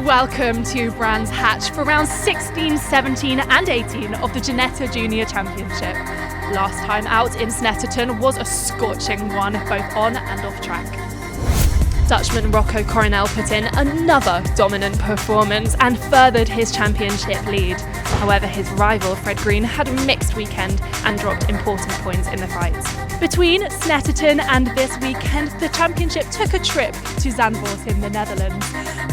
Welcome to Brands Hatch for rounds 16, 17 and 18 of the Ginetta Junior Championship. Last time out in Snetterton was a scorching one, both on and off track. Dutchman Rocco Coronel put in another dominant performance and furthered his championship lead. However, his rival Fred Green had a mixed weekend and dropped important points in the fight. Between Snetterton and this weekend, the championship took a trip to Zandvoort in the Netherlands,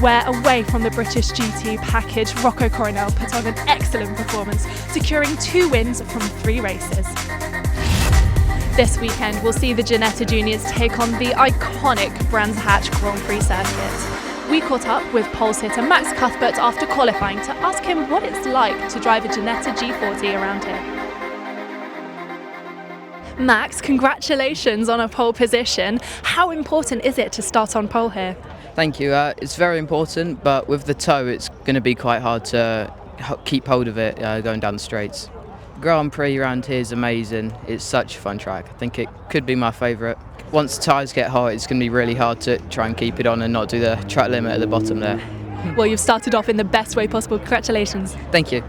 where away from the British GT package, Rocco Coronel put on an excellent performance, securing 2 wins from 3 races. This weekend, we'll see the Ginetta Juniors take on the iconic Brands Hatch Grand Prix circuit. We caught up with pole sitter Max Cuthbert after qualifying to ask him what it's like to drive a Ginetta G40 around here. Max, congratulations on a pole position. How important is it to start on pole here? Thank you. It's very important, but with the toe, it's going to be quite hard to keep hold of it going down the straights. Grand Prix around here is amazing. It's such a fun track. I think it could be my favourite. Once the tyres get hot, it's going to be really hard to try and keep it on and not do the track limit at the bottom there. Well, you've started off in the best way possible. Congratulations. Thank you.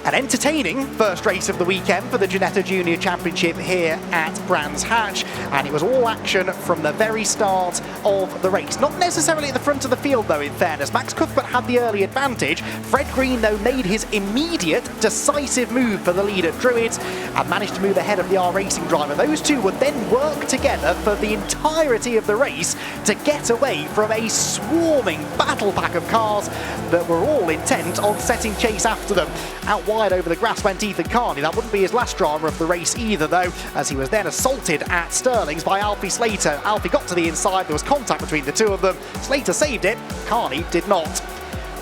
An entertaining first race of the weekend for the Ginetta Junior Championship here at Brands Hatch, and it was all action from the very start of the race. Not necessarily at the front of the field though, in fairness. Max Cuthbert had the early advantage. Fred Green though made his immediate decisive move for the lead at Druids and managed to move ahead of the R Racing driver. Those two would then work together for the entirety of the race to get away from a swarming battle pack of cars that were all intent on setting chase after them. Out wide over the grass went Ethan Carney. That wouldn't be his last drama of the race either though, as he was then assaulted at Stirling's by Alfie Slater. Alfie got to the inside, there was contact between the two of them. Slater saved it, Carney did not.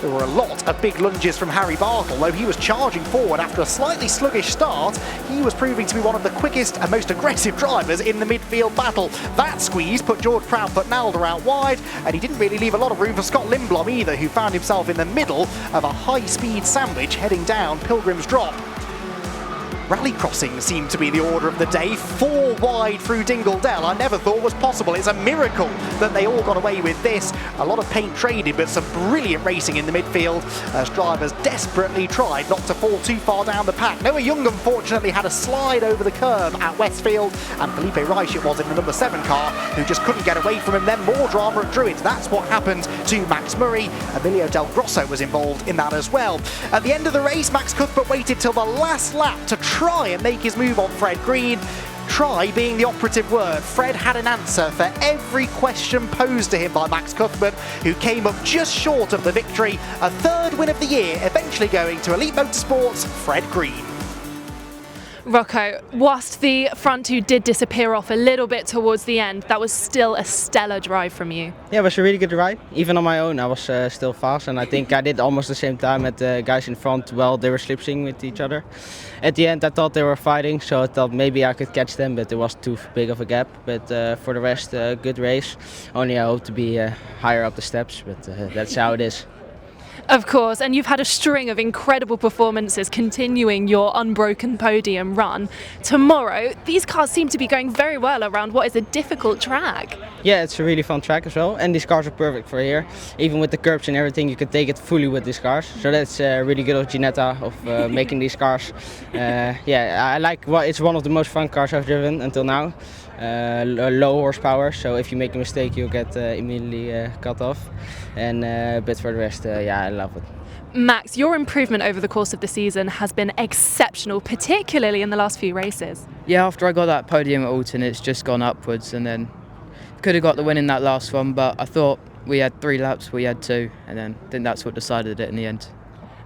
There were a lot of big lunges from Harry Bartle, though he was charging forward after a slightly sluggish start. He was proving to be one of the quickest and most aggressive drivers in the midfield battle. That squeeze put George Proudfoot-Nalder out wide, and he didn't really leave a lot of room for Scott Lindblom either, who found himself in the middle of a high-speed sandwich heading down Pilgrim's Drop. Rally crossing seemed to be the order of the day. 4 wide through Dingle Dell. I never thought was possible. It's a miracle that they all got away with this. A lot of paint traded, but some brilliant racing in the midfield as drivers desperately tried not to fall too far down the pack. Noah Young unfortunately had a slide over the curb at Westfield, and Felipe Reich it was in the number 7 car who just couldn't get away from him. Then more drama at Druids. That's what happened to Max Murray. Emilio Del Grosso was involved in that as well. At the end of the race, Max Cuthbert waited till the last lap to try and make his move on Fred Green. Try being the operative word. Fred had an answer for every question posed to him by Max Cuthbert, who came up just short of the victory. A 3rd win of the year, eventually going to Elite Motorsports' Fred Green. Rocco, whilst the front two did disappear off a little bit towards the end, that was still a stellar drive from you. Yeah, it was a really good ride. Even on my own, I was still fast, and I think I did almost the same time at the guys in front while they were slipstreaming with each other. At the end, I thought they were fighting, so I thought maybe I could catch them, but it was too big of a gap. But for the rest, good race. Only I hope to be higher up the steps, but that's how it is. Of course, and you've had a string of incredible performances continuing your unbroken podium run. Tomorrow, these cars seem to be going very well around what is a difficult track. Yeah, it's a really fun track as well, and these cars are perfect for here. Even with the curbs and everything, you can take it fully with these cars. So that's really good of Ginetta of making these cars. Yeah, I like it's one of the most fun cars I've driven until now. Low horsepower, so if you make a mistake you'll get immediately cut off, and but for the rest, yeah, I love it. Max, your improvement over the course of the season has been exceptional, particularly in the last few races. Yeah, after I got that podium at Alton, it's just gone upwards, and then could have got the win in that last one, but I thought we had 3 laps, we had 2, and then I think that's what decided it in the end.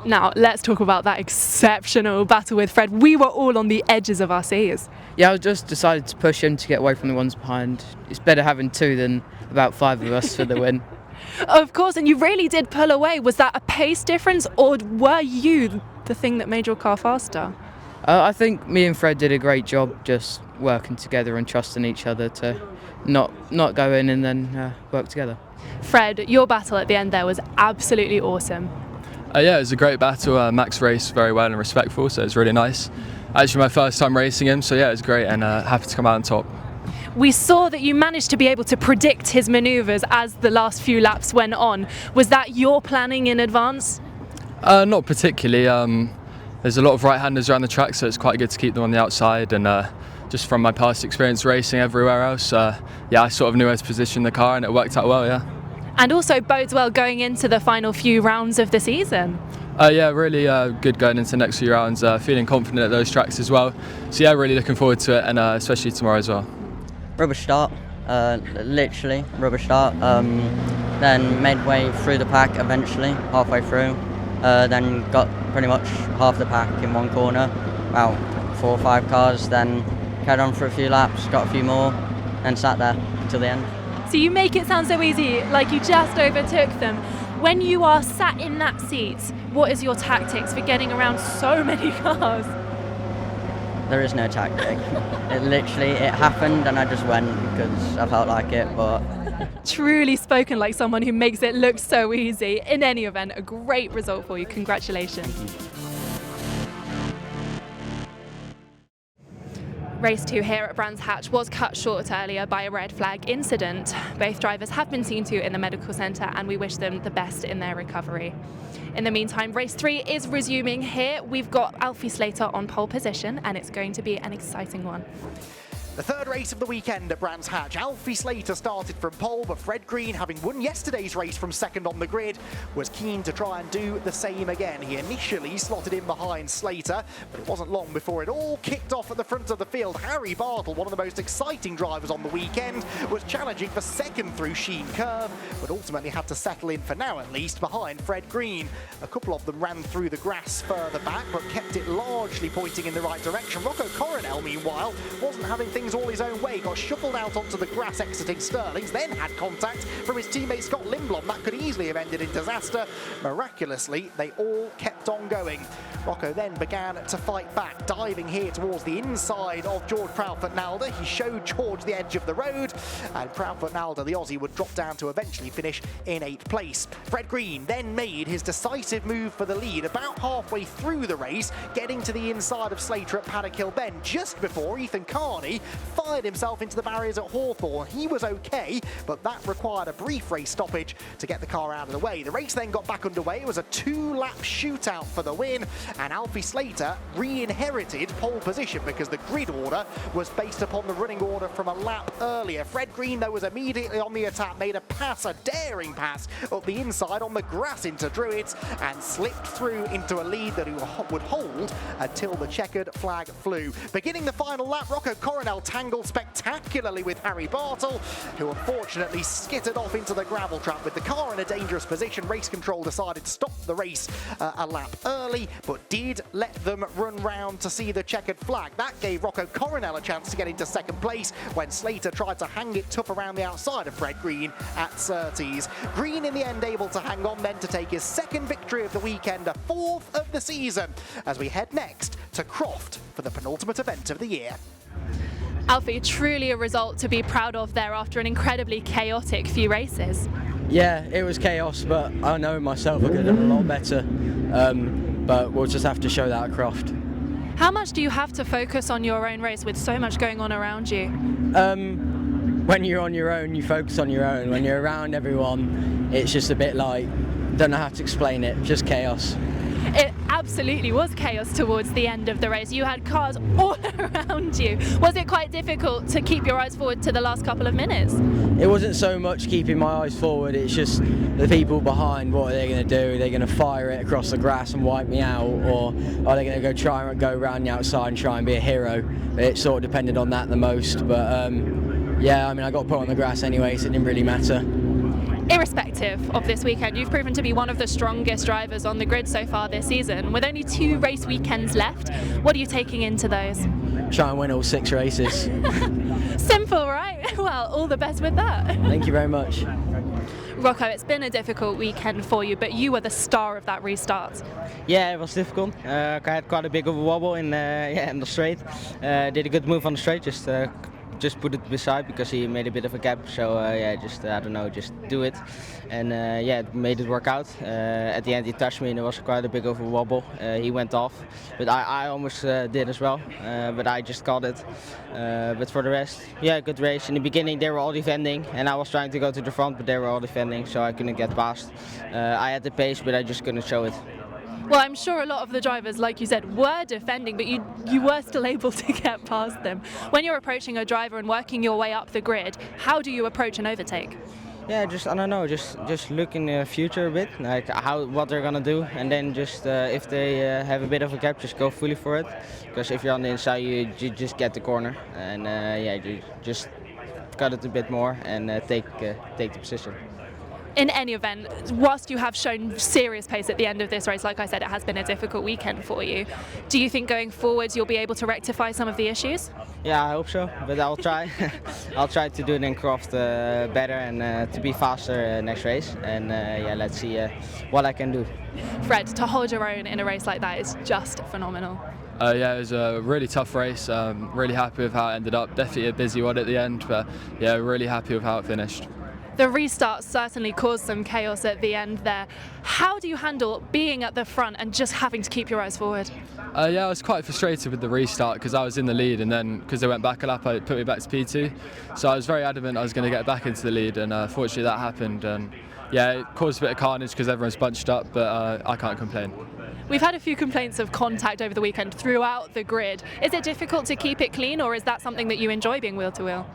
Now, let's talk about that exceptional battle with Fred. We were all on the edges of our seats. Yeah, I just decided to push him to get away from the ones behind. It's better having 2 than about 5 of us for the win. Of course, and you really did pull away. Was that a pace difference, or were you the thing that made your car faster? I think me and Fred did a great job just working together and trusting each other to not go in and then work together. Fred, your battle at the end there was absolutely awesome. Yeah, it was a great battle. Max raced very well and respectful, so it was really nice. Actually my first time racing him, so yeah, it was great, and happy to come out on top. We saw that you managed to be able to predict his manoeuvres as the last few laps went on. Was that your planning in advance? Not particularly. There's a lot of right-handers around the track, so it's quite good to keep them on the outside. And just from my past experience racing everywhere else, yeah, I sort of knew where to position the car, and it worked out well. Yeah. And also bodes well going into the final few rounds of the season. Yeah, really good going into the next few rounds. Feeling confident at those tracks as well. So yeah, really looking forward to it, and especially tomorrow as well. Rubbish start, literally rubbish start. Then made way through the pack eventually, halfway through. Then got pretty much half the pack in one corner, about 4 or 5 cars. Then carried on for a few laps, got a few more, and sat there till the end. So you make it sound so easy, like you just overtook them. When you are sat in that seat, what is your tactics for getting around so many cars? There is no tactic. It happened and I just went because I felt like it, but... Truly spoken like someone who makes it look so easy. In any event, a great result for you. Congratulations. Race 2 here at Brands Hatch was cut short earlier by a red flag incident. Both drivers have been seen to in the medical centre, and we wish them the best in their recovery. In the meantime, race 3 is resuming here. We've got Alfie Slater on pole position, and it's going to be an exciting one. The third race of the weekend at Brands Hatch. Alfie Slater started from pole, but Fred Green, having won yesterday's race from second on the grid, was keen to try and do the same again. He initially slotted in behind Slater, but it wasn't long before it all kicked off at the front of the field. Harry Bartle, one of the most exciting drivers on the weekend, was challenging for second through Sheen Curve, but ultimately had to settle in, for now at least, behind Fred Green. A couple of them ran through the grass further back, but kept it largely pointing in the right direction. Rocco Coronel, meanwhile, wasn't having things all his own way, got shuffled out onto the grass exiting Stirling's, then had contact from his teammate Scott Lindblom. That could easily have ended in disaster. Miraculously, they all kept on going. Rocco then began to fight back, diving here towards the inside of George Proudfoot-Nalder. He showed George the edge of the road, and Proudfoot-Nalder, the Aussie, would drop down to eventually finish in 8th place. Fred Green then made his decisive move for the lead about halfway through the race, getting to the inside of Slater at Paddock Hill Bend, just before Ethan Carney fired himself into the barriers at Hawthorne. He was okay, but that required a brief race stoppage to get the car out of the way. The race then got back underway. It was a 2-lap shootout for the win, and Alfie Slater re-inherited pole position because the grid order was based upon the running order from a lap earlier. Fred Green, though, was immediately on the attack, made a pass, a daring pass, up the inside on the grass into Druids, and slipped through into a lead that he would hold until the checkered flag flew. Beginning the final lap, Rocco Coronel tangled spectacularly with Harry Bartle, who unfortunately skittered off into the gravel trap. With the car in a dangerous position, race control decided to stop the race a lap early, but did let them run round to see the checkered flag. That gave Rocco Coronel a chance to get into second place when Slater tried to hang it tough around the outside of Fred Green at Surtees. Green in the end able to hang on then to take his second victory of the weekend, a 4th of the season, as we head next to Croft for the penultimate event of the year. Alfie, truly a result to be proud of there after an incredibly chaotic few races. Yeah, it was chaos, but I know myself I could have done a lot better. But we'll just have to show that at Croft. How much do you have to focus on your own race with so much going on around you? When you're on your own, you focus on your own. When you're around everyone, it's just a bit like, don't know how to explain it, just chaos. It absolutely was chaos towards the end of the race. You had cars all around you. Was it quite difficult to keep your eyes forward to the last couple of minutes? It wasn't so much keeping my eyes forward, it's just the people behind. What are they going to do? Are they going to fire it across the grass and wipe me out, or are they going to go around the outside and try and be a hero? It sort of depended on that the most, but yeah, I mean, I got put on the grass anyway, so it didn't really matter. Irrespective of this weekend, you've proven to be one of the strongest drivers on the grid so far this season. With only 2 race weekends left, what are you taking into those? Try and win all 6 races. Simple, right? Well, all the best with that. Thank you very much. Rocco, it's been a difficult weekend for you, but you were the star of that restart. Yeah, it was difficult. I had quite a big of a wobble in the straight. Did a good move on the straight, just just put it beside because he made a bit of a gap. So yeah, just I don't know, just do it, and yeah, it made it work out. At the end, he touched me, and it was quite a big of a wobble. He went off, but I almost did as well, but I just caught it. But for the rest, yeah, good race. In the beginning, they were all defending, and I was trying to go to the front, but they were all defending, so I couldn't get past. I had the pace, but I just couldn't show it. Well, I'm sure a lot of the drivers, like you said, were defending, but you were still able to get past them. When you're approaching a driver and working your way up the grid, how do you approach an overtake? Yeah, just I don't know, just look in the future a bit, like what they're gonna do, and then just if they have a bit of a gap, just go fully for it. Because if you're on the inside, you just get the corner, and yeah, you just cut it a bit more and take the position. In any event, whilst you have shown serious pace at the end of this race, like I said, it has been a difficult weekend for you. Do you think going forwards you'll be able to rectify some of the issues? Yeah, I hope so, but I'll try. I'll try to do it in Croft better and to be faster next race. And yeah, let's see what I can do. Fred, to hold your own in a race like that is just phenomenal. Yeah, it was a really tough race. Really happy with how it ended up. Definitely a busy one at the end, but yeah, really happy with how it finished. The restart certainly caused some chaos at the end there. How do you handle being at the front and just having to keep your eyes forward? Yeah, I was quite frustrated with the restart because I was in the lead, and then because they went back a lap, it put me back to P2. So I was very adamant I was going to get back into the lead, and fortunately that happened. And yeah, it caused a bit of carnage because everyone's bunched up, but I can't complain. We've had a few complaints of contact over the weekend throughout the grid. Is it difficult to keep it clean, or is that something that you enjoy being wheel to wheel?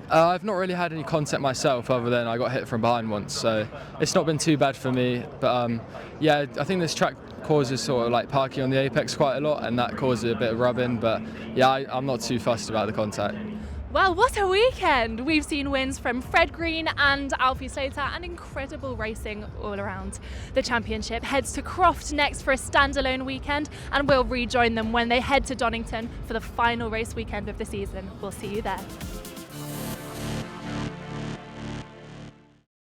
I've not really had any contact myself other than I got hit from behind once, so it's not been too bad for me. But yeah, I think this track causes sort of like parking on the apex quite a lot, and that causes a bit of rubbing. But yeah, I'm not too fussed about the contact. Well, what a weekend! We've seen wins from Fred Green and Alfie Slater, and incredible racing all around. The championship heads to Croft next for a standalone weekend, and we'll rejoin them when they head to Donington for the final race weekend of the season. We'll see you there.